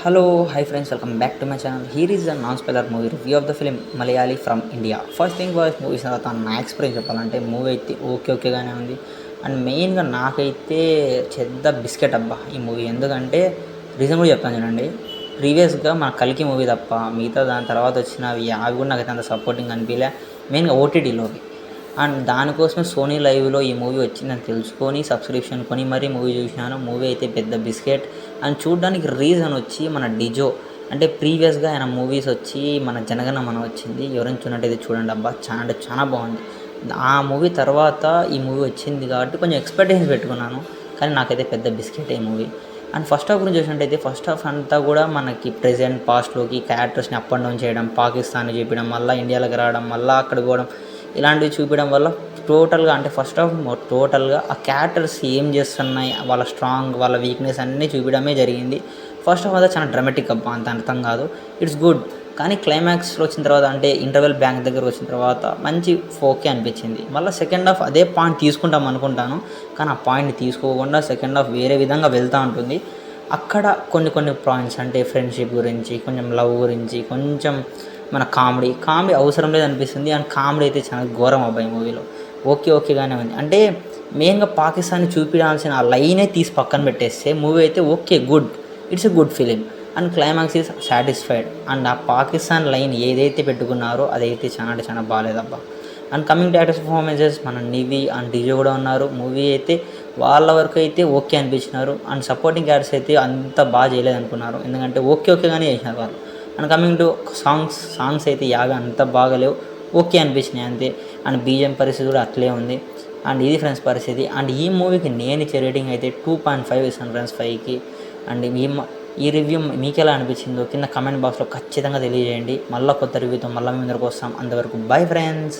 Hello, hi friends, welcome back to my channel. Here is a non-spoiler movie review of the film Malayali from India. First thing watch movies తర్వాత నా experience చెప్పాలంటే movie అయితే ఓకేగానే ఉంది. And మెయిన్గా నాకైతే చెద్ద biscuit అబ్బా ఈ movie. ఎందుకంటే రీజన్ కూడా చెప్తాను చూడండి. ప్రీవియస్గా మన కల్కి మూవీ తప్ప మిగతా దాని తర్వాత వచ్చినవి అవి కూడా నాకైతే అంత సపోర్టింగ్ అనిపించలే, మెయిన్గా ఓటీటీలోవి. అండ్ దానికోసమే సోనీ లైవ్లో ఈ మూవీ వచ్చిందని తెలుసుకొని సబ్స్క్రిప్షన్ కొని మరీ మూవీ చూసినాను. మూవీ అయితే పెద్ద బిస్కెట్. అండ్ చూడడానికి రీజన్ వచ్చి మన డిజో, అంటే ప్రీవియస్గా ఆయన మూవీస్ వచ్చి మన జనగణమన వచ్చింది. ఎవరైనా చూడటైతే చూడండి అబ్బా, చాలా అంటే చాలా బాగుంది. ఆ మూవీ తర్వాత ఈ మూవీ వచ్చింది కాబట్టి కొంచెం ఎక్స్పెక్టేషన్స్ పెట్టుకున్నాను, కానీ నాకైతే పెద్ద బిస్కెట్ ఈ మూవీ. అండ్ ఫస్ట్ హాఫ్ గురించి చూసినట్టయితే ఫస్ట్ హాఫ్ అంతా కూడా మనకి ప్రెజెంట్ పాస్ట్లోకి క్యారెక్టర్స్ని అప్ అండ్ డౌన్ చేయడం, పాకిస్తాన్ చూపించడం, మళ్ళీ ఇండియాలోకి రావడం, మళ్ళీ అక్కడ పోవడం, ఇలాంటివి చూపించడం వల్ల టోటల్గా అంటే ఫస్ట్ హాఫ్ టోటల్గా ఆ క్యారెక్టర్స్ ఏం చేస్తున్నాయి, వాళ్ళ స్ట్రాంగ్, వాళ్ళ వీక్నెస్ అన్నీ చూపించడమే జరిగింది. ఫస్ట్ హాఫ్ అంతా చాలా డ్రామాటిక్ అబ్బా, అంత అర్థం కాదు, ఇట్స్ గుడ్. కానీ క్లైమాక్స్లో వచ్చిన తర్వాత అంటే ఇంటర్వెల్ బ్యాంక్ దగ్గర వచ్చిన తర్వాత మంచి ఫోకే అనిపించింది. మళ్ళీ సెకండ్ హాఫ్ అదే పాయింట్ తీసుకుంటాం అనుకుంటాను, కానీ ఆ పాయింట్ తీసుకోకుండా సెకండ్ హాఫ్ వేరే విధంగా వెళ్తూ ఉంటుంది. అక్కడ కొన్ని పాయింట్స్ అంటే ఫ్రెండ్షిప్ గురించి, కొంచెం లవ్ గురించి, కొంచెం మన కామెడీ అవసరం లేదనిపిస్తుంది. అండ్ కామెడీ అయితే చాలా ఘోరం అబ్బాయి మూవీలో. ఓకేగానే ఉంది. అంటే మెయిన్గా పాకిస్తాన్ని చూపించాల్సిన ఆ లైనే తీసి పక్కన పెట్టేస్తే మూవీ అయితే good, it's a good film. And climax is satisfied. And ఆ పాకిస్తాన్ లైన్ ఏదైతే పెట్టుకున్నారో అదైతే చాలా అంటే చాలా బాగాలేదబ్బా. And coming to actors performances మన నివి అండ్ డిజో కూడా ఉన్నారు. మూవీ అయితే వాళ్ళ వరకు అయితే ఓకే అనిపించినారు. అండ్ సపోర్టింగ్ క్యారెక్టర్స్ అయితే అంత బాగా చేయలేదు అనుకున్నారు, ఎందుకంటే ఓకేగానే చేసినారు వాళ్ళు. అండ్ కమింగ్ టు సాంగ్స్ అయితే అంత బాగలేవు, ఓకే అనిపించినాయి అంతే. అండ్ బీజిఎం పరిస్థితి కూడా అట్లే ఉంది. అండ్ ఇది ఫ్రెండ్స్ పరిస్థితి. అండ్ ఈ మూవీకి నేను ఇచ్చే రేటింగ్ అయితే 2.5 ఇస్తాను ఫ్రెండ్స్ 5కి. అండ్ ఈ రివ్యూ మీకు ఎలా అనిపించిందో కింద కమెంట్ బాక్స్లో ఖచ్చితంగా తెలియజేయండి. మళ్ళీ కొత్త రివ్యూతో మళ్ళీ మీ ముందరకు వస్తాం. అంతవరకు బై ఫ్రెండ్స్.